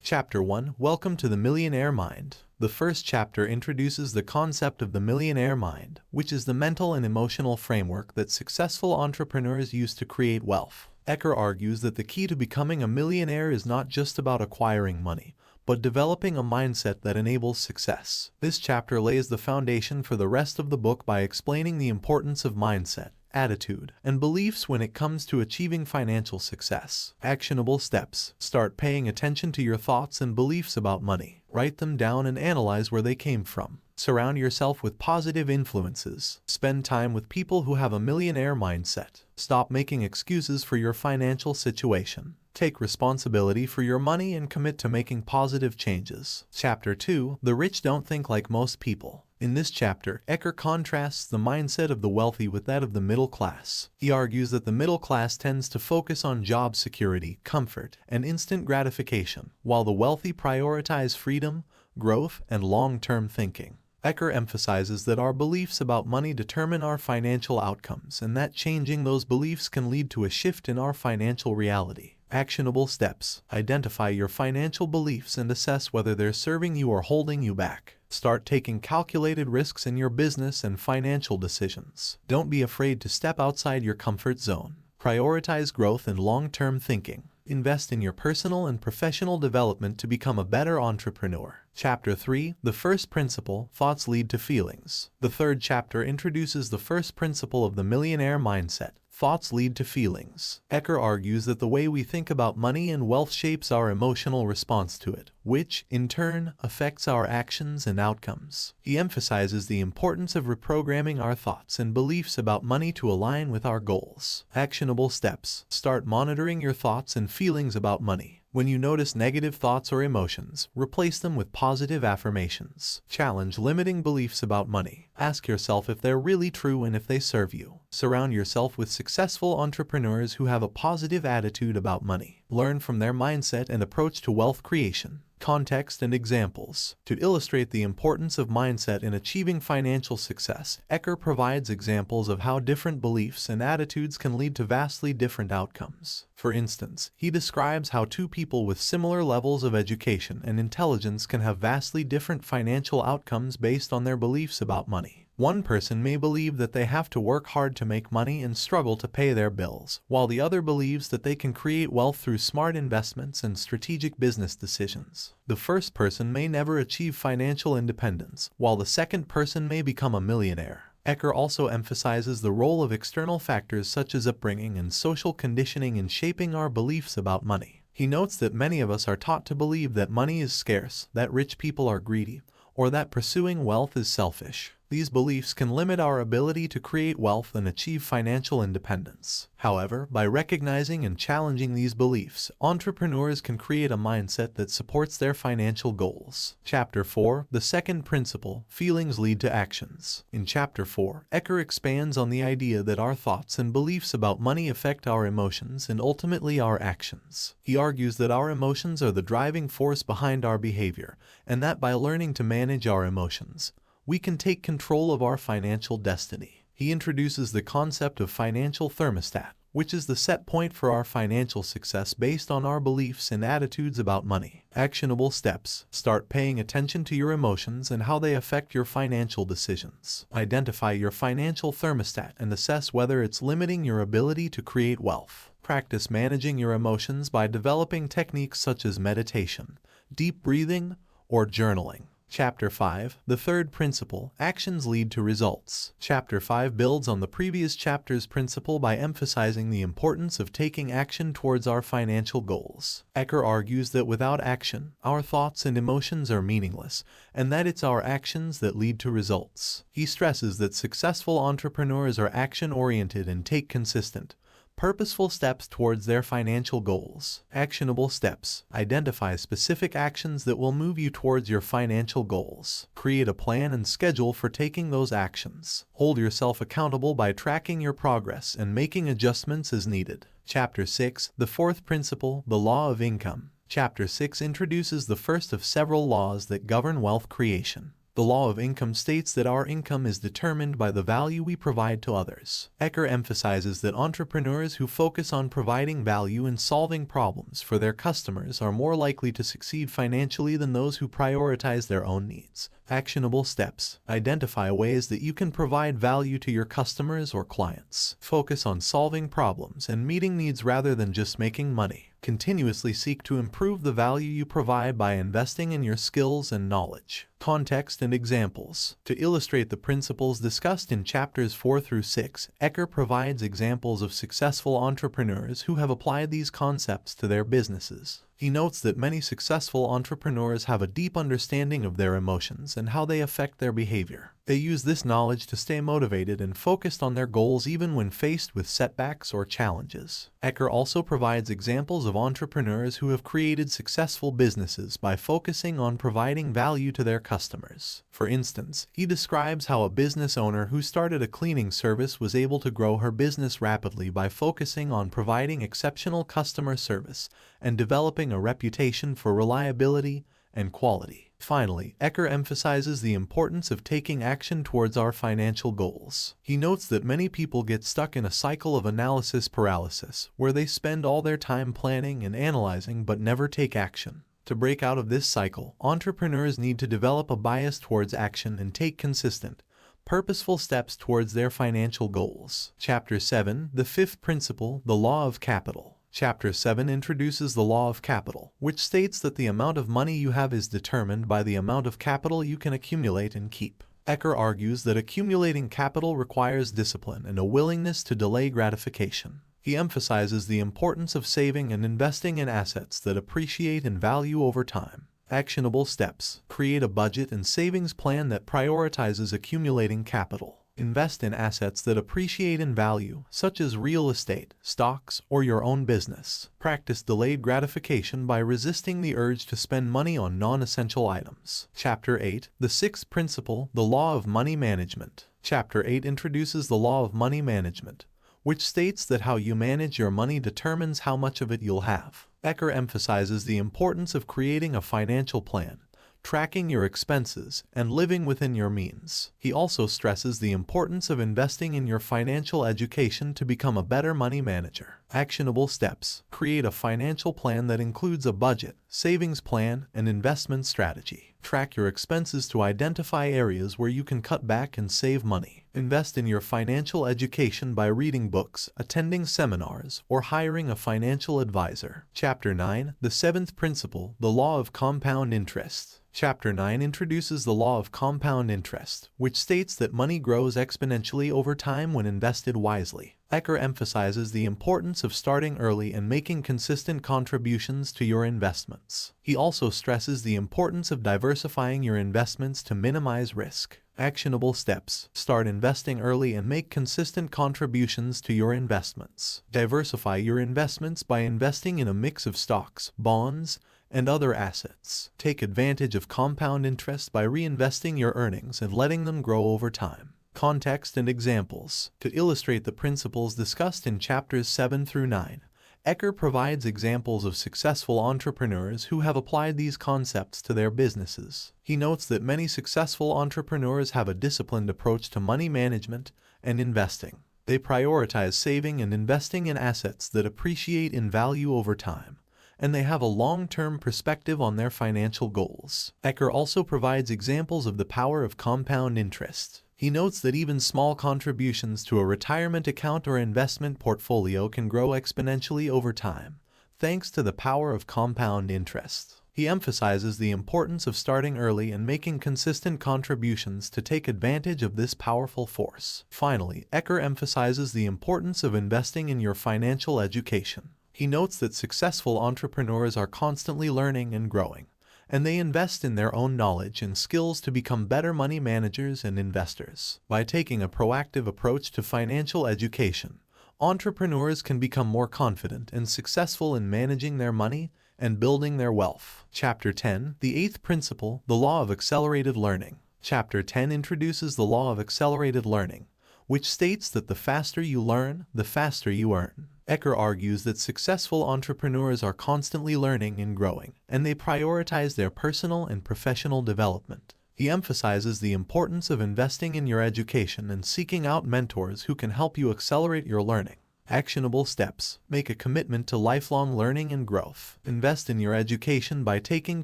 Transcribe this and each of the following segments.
Chapter 1. Welcome to the Millionaire Mind. The first chapter introduces the concept of the millionaire mind, which is the mental and emotional framework that successful entrepreneurs use to create wealth. Eker argues that the key to becoming a millionaire is not just about acquiring money, but developing a mindset that enables success. This chapter lays the foundation for the rest of the book by explaining the importance of mindset, attitude, and beliefs when it comes to achieving financial success. Actionable steps. Start paying attention to your thoughts and beliefs about money. Write them down and analyze where they came from. Surround yourself with positive influences. Spend time with people who have a millionaire mindset. Stop making excuses for your financial situation. Take responsibility for your money and commit to making positive changes. Chapter 2. The rich don't think like most people. In this chapter, Eker contrasts the mindset of the wealthy with that of the middle class. He argues that the middle class tends to focus on job security, comfort, and instant gratification, while the wealthy prioritize freedom, growth, and long-term thinking. Eker emphasizes that our beliefs about money determine our financial outcomes and that changing those beliefs can lead to a shift in our financial reality. Actionable steps. Identify your financial beliefs and assess whether they're serving you or holding you back. Start taking calculated risks in your business and financial decisions. Don't be afraid to step outside your comfort zone. Prioritize growth and long-term thinking. Invest in your personal and professional development to become a better entrepreneur. Chapter 3. The first principle, thoughts lead to feelings. The third chapter introduces the first principle of the millionaire mindset. Thoughts lead to feelings. Eker argues that the way we think about money and wealth shapes our emotional response to it, which, in turn, affects our actions and outcomes. He emphasizes the importance of reprogramming our thoughts and beliefs about money to align with our goals. Actionable steps. Start monitoring your thoughts and feelings about money. When you notice negative thoughts or emotions, replace them with positive affirmations. Challenge limiting beliefs about money. Ask yourself if they're really true and if they serve you. Surround yourself with successful entrepreneurs who have a positive attitude about money. Learn from their mindset and approach to wealth creation. Context and examples. To illustrate the importance of mindset in achieving financial success, Eker provides examples of how different beliefs and attitudes can lead to vastly different outcomes. For instance, he describes how two people with similar levels of education and intelligence can have vastly different financial outcomes based on their beliefs about money. One person may believe that they have to work hard to make money and struggle to pay their bills, while the other believes that they can create wealth through smart investments and strategic business decisions. The first person may never achieve financial independence, while the second person may become a millionaire. Eker also emphasizes the role of external factors such as upbringing and social conditioning in shaping our beliefs about money. He notes that many of us are taught to believe that money is scarce, that rich people are greedy, or that pursuing wealth is selfish. These beliefs can limit our ability to create wealth and achieve financial independence. However, by recognizing and challenging these beliefs, entrepreneurs can create a mindset that supports their financial goals. Chapter 4. The second principle, feelings lead to actions. In Chapter 4, Eker expands on the idea that our thoughts and beliefs about money affect our emotions and ultimately our actions. He argues that our emotions are the driving force behind our behavior, and that by learning to manage our emotions, we can take control of our financial destiny. He introduces the concept of financial thermostat, which is the set point for our financial success based on our beliefs and attitudes about money. Actionable steps. Start paying attention to your emotions and how they affect your financial decisions. Identify your financial thermostat and assess whether it's limiting your ability to create wealth. Practice managing your emotions by developing techniques such as meditation, deep breathing, or journaling. Chapter 5. The third principle, actions lead to results. Chapter 5 builds on the previous chapter's principle by emphasizing the importance of taking action towards our financial goals. Eker argues that without action, our thoughts and emotions are meaningless, and that it's our actions that lead to results. He stresses that successful entrepreneurs are action-oriented and take consistent, purposeful steps towards their financial goals. Actionable steps. Identify specific actions that will move you towards your financial goals. Create a plan and schedule for taking those actions. Hold yourself accountable by tracking your progress and making adjustments as needed. Chapter 6. The fourth principle, the law of income. Chapter 6 introduces the first of several laws that govern wealth creation. The law of income states that our income is determined by the value we provide to others. Eker emphasizes that entrepreneurs who focus on providing value and solving problems for their customers are more likely to succeed financially than those who prioritize their own needs. Actionable steps. Identify ways that you can provide value to your customers or clients. Focus on solving problems and meeting needs rather than just making money. Continuously seek to improve the value you provide by investing in your skills and knowledge. Context and examples. To illustrate the principles discussed in chapters 4 through 6, Eker provides examples of successful entrepreneurs who have applied these concepts to their businesses. He notes that many successful entrepreneurs have a deep understanding of their emotions and how they affect their behavior. They use this knowledge to stay motivated and focused on their goals even when faced with setbacks or challenges. Eker also provides examples of entrepreneurs who have created successful businesses by focusing on providing value to their customers. For instance, he describes how a business owner who started a cleaning service was able to grow her business rapidly by focusing on providing exceptional customer service and developing a reputation for reliability and quality. Finally, Eker emphasizes the importance of taking action towards our financial goals. He notes that many people get stuck in a cycle of analysis paralysis, where they spend all their time planning and analyzing but never take action. To break out of this cycle, entrepreneurs need to develop a bias towards action and take consistent, purposeful steps towards their financial goals. Chapter 7, the fifth principle, the law of capital. Chapter 7 introduces the law of capital, which states that the amount of money you have is determined by the amount of capital you can accumulate and keep. Eker argues that accumulating capital requires discipline and a willingness to delay gratification. He emphasizes the importance of saving and investing in assets that appreciate in value over time. Actionable steps. Create a budget and savings plan that prioritizes accumulating capital. Invest in assets that appreciate in value, such as real estate, stocks, or your own business. Practice delayed gratification by resisting the urge to spend money on non-essential items. Chapter 8, the sixth principle, the law of money management. Chapter 8 introduces the law of money management, which states that how you manage your money determines how much of it you'll have. Eker emphasizes the importance of creating a financial plan, tracking your expenses, and living within your means. He also stresses the importance of investing in your financial education to become a better money manager. Actionable steps. Create a financial plan that includes a budget, savings plan, and investment strategy. Track your expenses to identify areas where you can cut back and save money. Invest in your financial education by reading books, attending seminars, or hiring a financial advisor. Chapter 9, the seventh principle, the law of compound interest. Chapter 9 introduces the law of compound interest, which states that money grows exponentially over time when invested wisely. Eker emphasizes the importance of starting early and making consistent contributions to your investments. He also stresses the importance of diversifying your investments to minimize risk. Actionable steps. Start investing early and make consistent contributions to your investments. Diversify your investments by investing in a mix of stocks, bonds, and other assets. Take advantage of compound interest by reinvesting your earnings and letting them grow over time. Context and examples. To illustrate the principles discussed in chapters 7 through 9, Eker provides examples of successful entrepreneurs who have applied these concepts to their businesses. He notes that many successful entrepreneurs have a disciplined approach to money management and investing. They prioritize saving and investing in assets that appreciate in value over time, and they have a long-term perspective on their financial goals. Eker also provides examples of the power of compound interest. He notes that even small contributions to a retirement account or investment portfolio can grow exponentially over time, thanks to the power of compound interest. He emphasizes the importance of starting early and making consistent contributions to take advantage of this powerful force. Finally, Eker emphasizes the importance of investing in your financial education. He notes that successful entrepreneurs are constantly learning and growing, and they invest in their own knowledge and skills to become better money managers and investors. By taking a proactive approach to financial education, entrepreneurs can become more confident and successful in managing their money and building their wealth. Chapter 10, the eighth principle, the law of accelerated learning. Chapter 10 introduces the law of accelerated learning, which states that the faster you learn, the faster you earn. Eker argues that successful entrepreneurs are constantly learning and growing, and they prioritize their personal and professional development. He emphasizes the importance of investing in your education and seeking out mentors who can help you accelerate your learning. Actionable steps. Make a commitment to lifelong learning and growth. Invest in your education by taking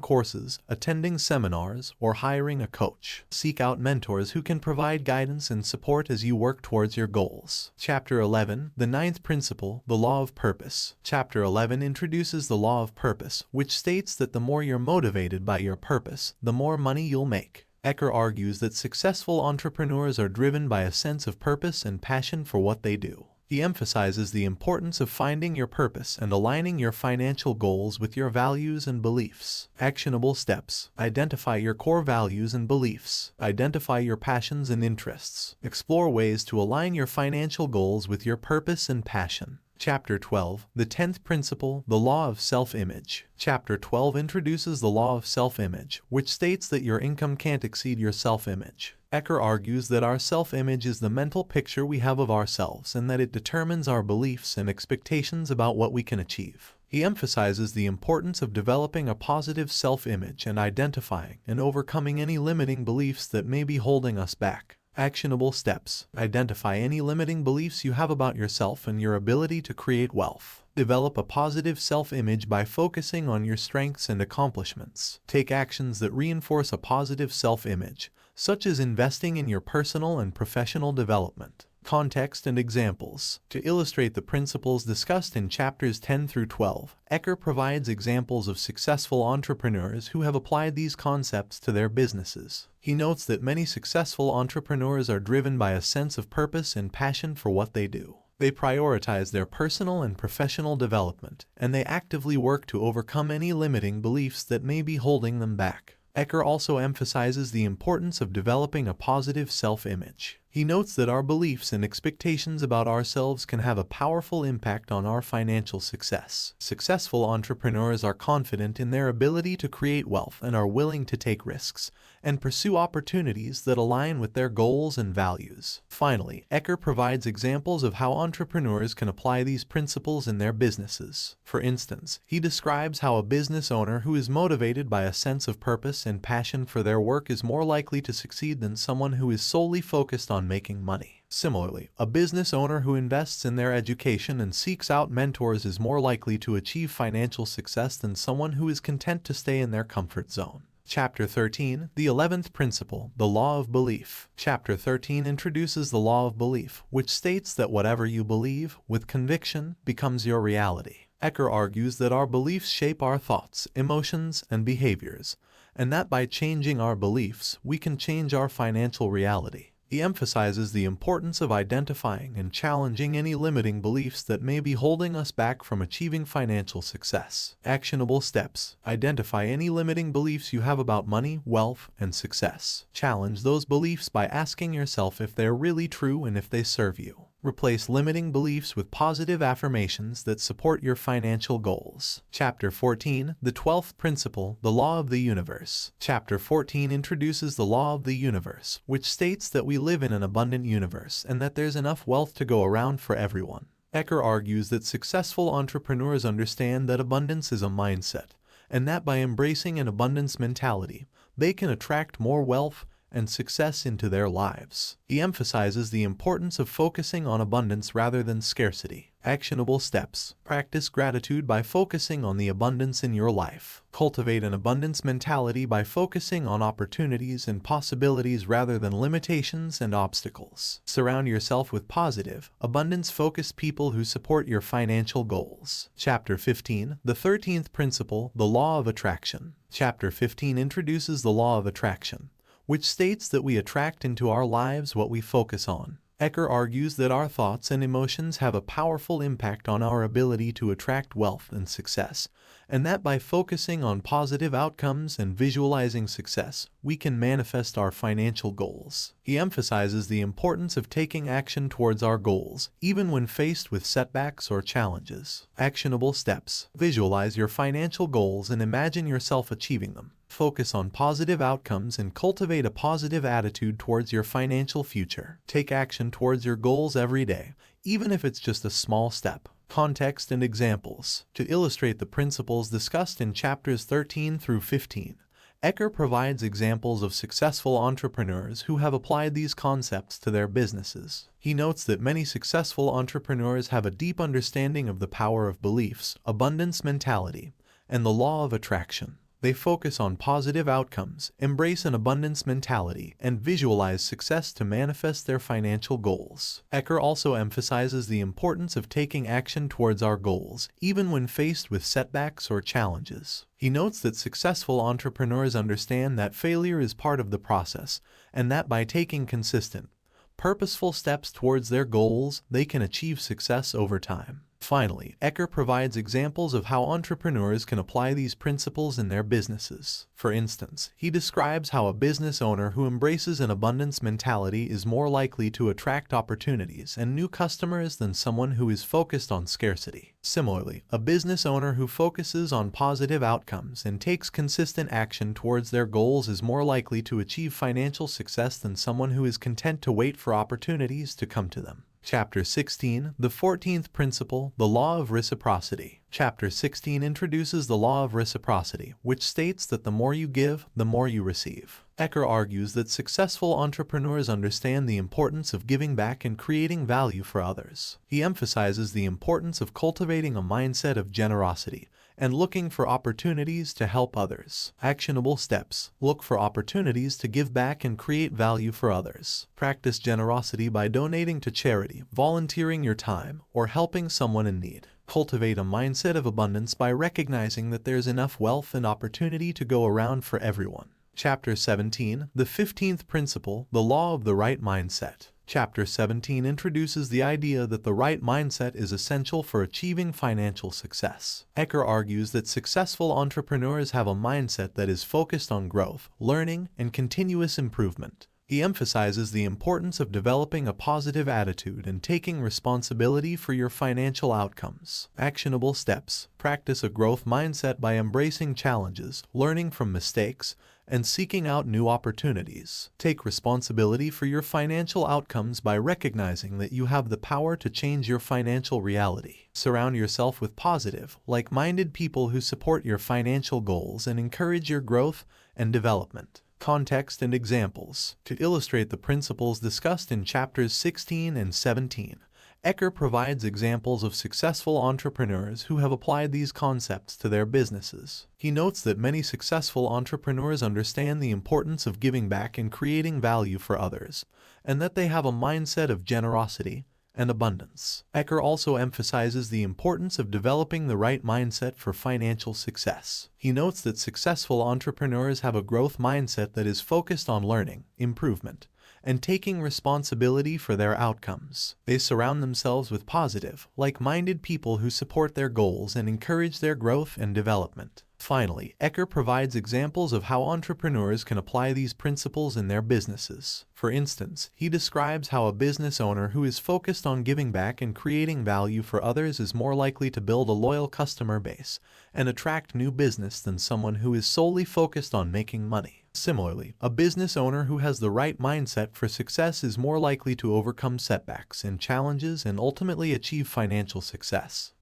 courses, attending seminars, or hiring a coach. Seek out mentors who can provide guidance and support as you work towards your goals. Chapter 11. The ninth principle, the law of purpose. Chapter 11 introduces the law of purpose, which states that the more you're motivated by your purpose, the more money you'll make. Eker argues that successful entrepreneurs are driven by a sense of purpose and passion for what they do. He emphasizes the importance of finding your purpose and aligning your financial goals with your values and beliefs. Actionable steps. Identify your core values and beliefs. Identify your passions and interests. Explore ways to align your financial goals with your purpose and passion. Chapter 12. The 10th principle, the law of self-image. Chapter 12 introduces the law of self-image, which states that your income can't exceed your self-image. Eker argues that our self-image is the mental picture we have of ourselves and that it determines our beliefs and expectations about what we can achieve. He emphasizes the importance of developing a positive self-image and identifying and overcoming any limiting beliefs that may be holding us back. Actionable steps. Identify any limiting beliefs you have about yourself and your ability to create wealth. Develop a positive self-image by focusing on your strengths and accomplishments. Take actions that reinforce a positive self-image, such as investing in your personal and professional development. Context and examples. To illustrate the principles discussed in chapters 10 through 12, Eker provides examples of successful entrepreneurs who have applied these concepts to their businesses. He notes that many successful entrepreneurs are driven by a sense of purpose and passion for what they do. They prioritize their personal and professional development, and they actively work to overcome any limiting beliefs that may be holding them back. Eker also emphasizes the importance of developing a positive self-image. He notes that our beliefs and expectations about ourselves can have a powerful impact on our financial success. Successful entrepreneurs are confident in their ability to create wealth and are willing to take risks and pursue opportunities that align with their goals and values. Finally, Eker provides examples of how entrepreneurs can apply these principles in their businesses. For instance, he describes how a business owner who is motivated by a sense of purpose and passion for their work is more likely to succeed than someone who is solely focused on making money. Similarly, a business owner who invests in their education and seeks out mentors is more likely to achieve financial success than someone who is content to stay in their comfort zone. Chapter 13, the 11th principle, the law of belief. Chapter 13 introduces the law of belief, which states that whatever you believe, with conviction, becomes your reality. Eker argues that our beliefs shape our thoughts, emotions, and behaviors, and that by changing our beliefs, we can change our financial reality. He emphasizes the importance of identifying and challenging any limiting beliefs that may be holding us back from achieving financial success. Actionable steps. Identify any limiting beliefs you have about money, wealth, and success. Challenge those beliefs by asking yourself if they're really true and if they serve you. Replace limiting beliefs with positive affirmations that support your financial goals. Chapter 14, the 12th principle, the law of the universe. Chapter 14 introduces the law of the universe, which states that we live in an abundant universe and that there's enough wealth to go around for everyone. Eker argues that successful entrepreneurs understand that abundance is a mindset, and that by embracing an abundance mentality, they can attract more wealth and success into their lives. He emphasizes the importance of focusing on abundance rather than scarcity. Actionable steps. Practice gratitude by focusing on the abundance in your life. Cultivate an abundance mentality by focusing on opportunities and possibilities rather than limitations and obstacles. Surround yourself with positive, abundance-focused people who support your financial goals. Chapter 15, the 13th principle, the law of attraction. Chapter 15 introduces the law of attraction, which states that we attract into our lives what we focus on. Eker argues that our thoughts and emotions have a powerful impact on our ability to attract wealth and success, and that by focusing on positive outcomes and visualizing success, we can manifest our financial goals. He emphasizes the importance of taking action towards our goals, even when faced with setbacks or challenges. Actionable steps. Visualize your financial goals and imagine yourself achieving them. Focus on positive outcomes and cultivate a positive attitude towards your financial future. Take action towards your goals every day, even if it's just a small step. Context and examples. To illustrate the principles discussed in chapters 13 through 15, Eker provides examples of successful entrepreneurs who have applied these concepts to their businesses. He notes that many successful entrepreneurs have a deep understanding of the power of beliefs, abundance mentality, and the law of attraction. They focus on positive outcomes, embrace an abundance mentality, and visualize success to manifest their financial goals. Eker also emphasizes the importance of taking action towards our goals, even when faced with setbacks or challenges. He notes that successful entrepreneurs understand that failure is part of the process, and that by taking consistent, purposeful steps towards their goals, they can achieve success over time. Finally, Eker provides examples of how entrepreneurs can apply these principles in their businesses. For instance, he describes how a business owner who embraces an abundance mentality is more likely to attract opportunities and new customers than someone who is focused on scarcity. Similarly, a business owner who focuses on positive outcomes and takes consistent action towards their goals is more likely to achieve financial success than someone who is content to wait for opportunities to come to them. Chapter 16, the 14th principle, the law of reciprocity. Chapter 16 introduces the law of reciprocity, which states that the more you give, the more you receive. Eker argues that successful entrepreneurs understand the importance of giving back and creating value for others. He emphasizes the importance of cultivating a mindset of generosity and looking for opportunities to help others. Actionable steps. Look for opportunities to give back and create value for others. Practice generosity by donating to charity, volunteering your time, or helping someone in need. Cultivate a mindset of abundance by recognizing that there's enough wealth and opportunity to go around for everyone. Chapter 17, the 15th principle, the law of the right mindset. Chapter 17 introduces the idea that the right mindset is essential for achieving financial success. Eker argues that successful entrepreneurs have a mindset that is focused on growth, learning, and continuous improvement. He emphasizes the importance of developing a positive attitude and taking responsibility for your financial outcomes. Actionable steps. Practice a growth mindset by embracing challenges, learning from mistakes, and seeking out new opportunities. Take responsibility for your financial outcomes by recognizing that you have the power to change your financial reality. Surround yourself with positive, like-minded people who support your financial goals and encourage your growth and development. Context and examples. To illustrate the principles discussed in chapters 16 and 17, Eker provides examples of successful entrepreneurs who have applied these concepts to their businesses. He notes that many successful entrepreneurs understand the importance of giving back and creating value for others, and that they have a mindset of generosity and abundance. Eker also emphasizes the importance of developing the right mindset for financial success. He notes that successful entrepreneurs have a growth mindset that is focused on learning, improvement, and taking responsibility for their outcomes. They surround themselves with positive, like-minded people who support their goals and encourage their growth and development. Finally, Eker provides examples of how entrepreneurs can apply these principles in their businesses. For instance, he describes how a business owner who is focused on giving back and creating value for others is more likely to build a loyal customer base and attract new business than someone who is solely focused on making money. Similarly, a business owner who has the right mindset for success is more likely to overcome setbacks and challenges and ultimately achieve financial success.